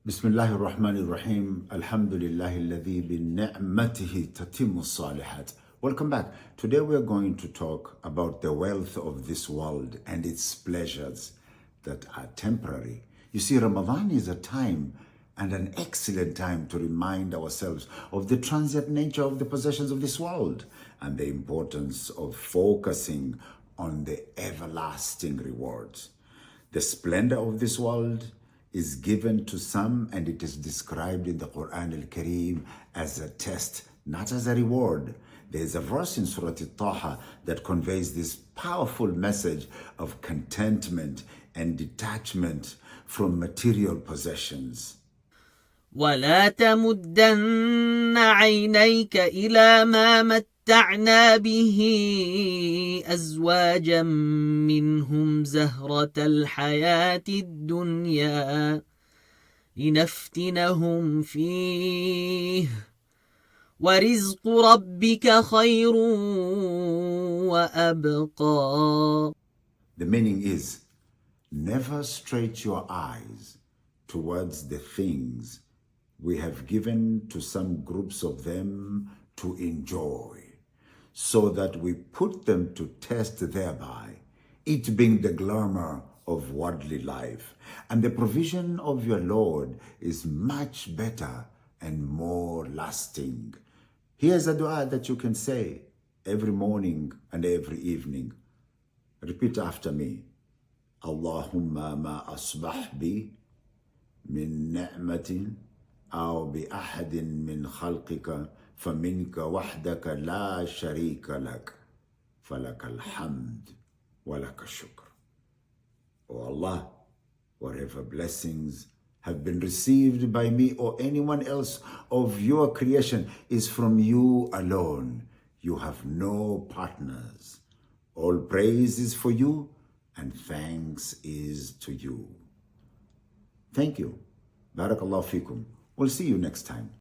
بسم الله الرحمن الرحيم الحمد لله الذي بنعمته تتم الصالحات. Welcome back. Today we are going to talk about the wealth of this world and its pleasures that are temporary. You see, Ramadan is a time and an excellent time to remind ourselves of the transient nature of the possessions of this world and the importance of focusing on the everlasting rewards. The splendor of this world is given to some, and it is described in the Quran al-Kareem as a test, not as a reward. There is a verse in Surah Ta-Ha that conveys this powerful message of contentment and detachment from material possessions. ولا تمدن عينيك إلى ما متعنا به أزواجا منهم زهرة الحياة الدنيا لنفتنهم فيه ورزق ربك خير وأبقى. The meaning is, never stretch your eyes towards the things we have given to some groups of them to enjoy, so that we put them to test thereby, it being the glamour of worldly life. And the provision of your Lord is much better and more lasting. Here's a dua that you can say every morning and every evening. Repeat after me. Allahumma ma asbah bi min ni'matin أو بأحد من خلقك فمنك وحدك لا شريك لك فلك الحمد ولك الشكر. O Allah, whatever blessings have been received by me or anyone else of your creation is from you alone. You have no partners. All praise is for you and thanks is to you. Thank you. Barakallahu fikum. We'll see you next time.